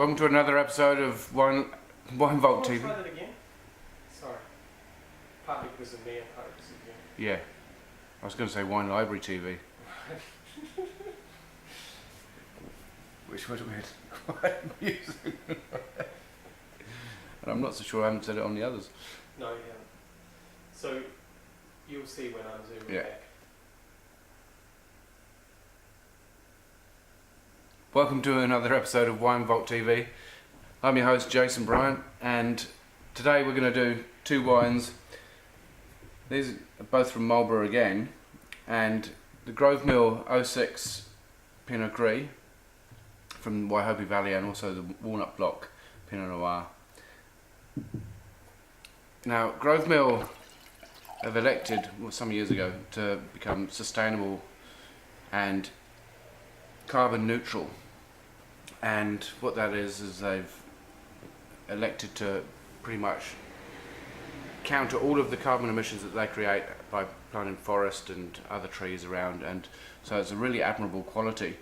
Welcome to another episode of Wine Vault TV. Try that again. Sorry. Partly because of me and partly because of you. Yeah. I was going to say Wine Library TV. Which would have been quite amusing. And I'm not so sure I haven't said it on the others. No, you haven't. So, you'll see when I'm zooming Yeah. back. Welcome to another episode of Wine Vault TV. I'm your host Jayson Bryant, and today we're going to do two wines. These are both from Marlborough again, and the Grove Mill 06 Pinot Gris from Waihope Valley, and also the Walnut Block Pinot Noir. Now, Grove Mill have elected, some years ago, to become sustainable and carbon neutral, and what that is they've elected to pretty much counter all of the carbon emissions that they create by planting forest and other trees around, and so it's a really admirable quality.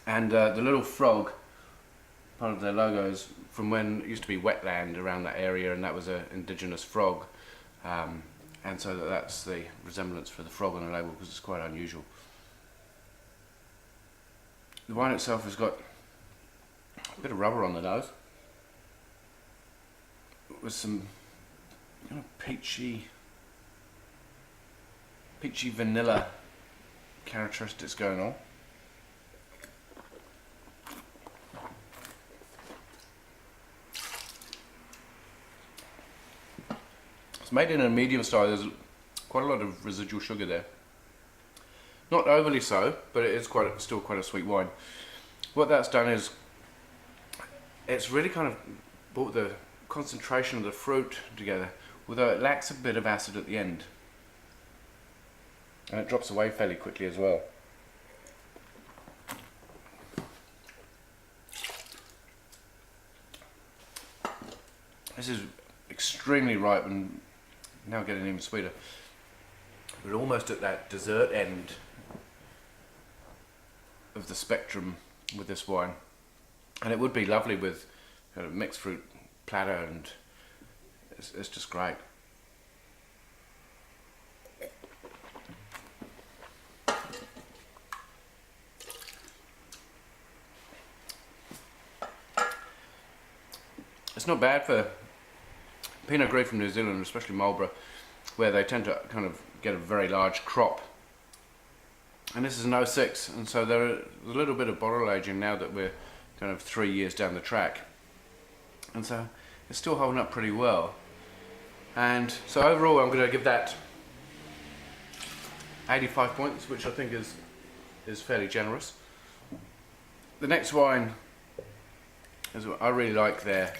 And the little frog, part of their logo, is from when it used to be wetland around that area, and that was an indigenous frog, and so that's the resemblance for the frog on the label, because it's quite unusual. The wine itself has got a bit of rubber on the nose, with some kind of peachy vanilla characteristics going on. It's made in a medium style. There's quite a lot of residual sugar there. Not overly so, but it is still quite a sweet wine. What that's done is it's really kind of brought the concentration of the fruit together, although it lacks a bit of acid at the end. And it drops away fairly quickly as well. This is extremely ripe and now getting even sweeter. We're almost at that dessert end of the spectrum with this wine, and it would be lovely with kind of mixed fruit platter, and it's just great. It's not bad for Pinot Gris from New Zealand, especially Marlborough, where they tend to kind of get a very large crop. And this is an 06, and so there's a little bit of bottle aging now that we're kind of 3 years down the track. And so it's still holding up pretty well. And so overall I'm going to give that 85 points, which I think is fairly generous. The next wine is what I really like, their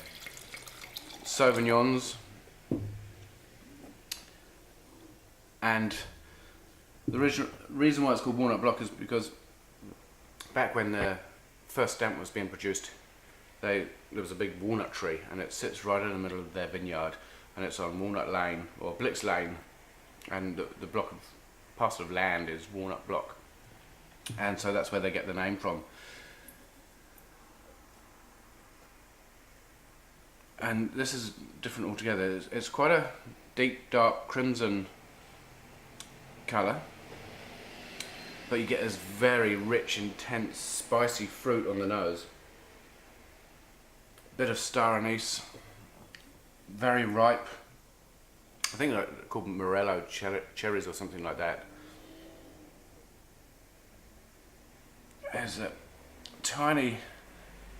Sauvignons. And the reason why it's called Walnut Block is because back when the first stamp was being produced, there was a big walnut tree, and it sits right in the middle of their vineyard, and it's on Walnut Lane, or Blix Lane, and the block of parcel of land is Walnut Block, and so that's where they get the name from. And this is different altogether. It's quite a deep, dark crimson colour, but you get this very rich, intense, spicy fruit on the nose. Bit of star anise, very ripe. I think they're called Morello cherries or something like that. There's a tiny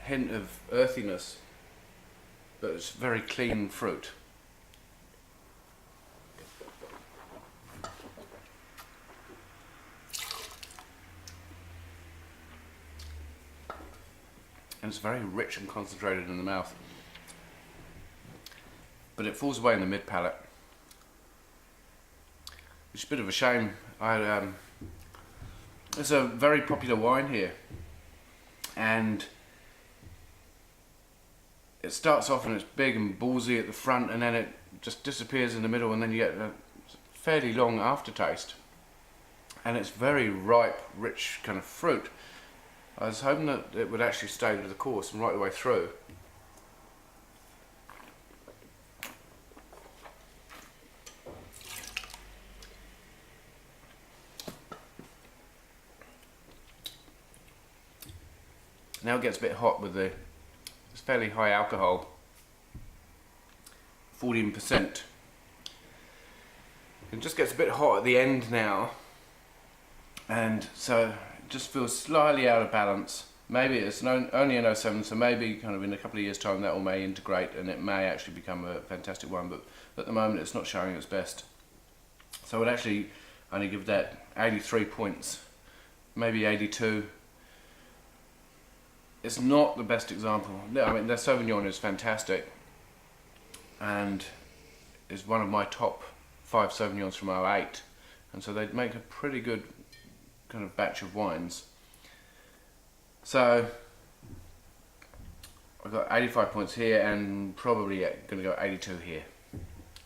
hint of earthiness, but it's very clean fruit. And it's very rich and concentrated in the mouth, but it falls away in the mid palate, which is a bit of a shame. It's a very popular wine here, and it starts off and it's big and ballsy at the front, and then it just disappears in the middle, and then you get a fairly long aftertaste, and it's very ripe, rich kind of fruit. I was hoping that it would actually stay with the course and right the way through. Now it gets a bit hot with it's fairly high alcohol, 14%. It just gets a bit hot at the end now, and so it just feels slightly out of balance. Maybe it's only an 07, so maybe kind of in a couple of years' time that will may integrate and it may actually become a fantastic one, but at the moment it's not showing its best. So I would actually only give that 83 points, maybe 82. It's not the best example. I mean, their Sauvignon is fantastic and is one of my top 5 Sauvignons from '08, and so they make a pretty good kind of batch of wines. So I've got 85 points here and probably going to go 82 here.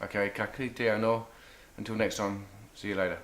Okay, ka kite anō. Until next time, see you later.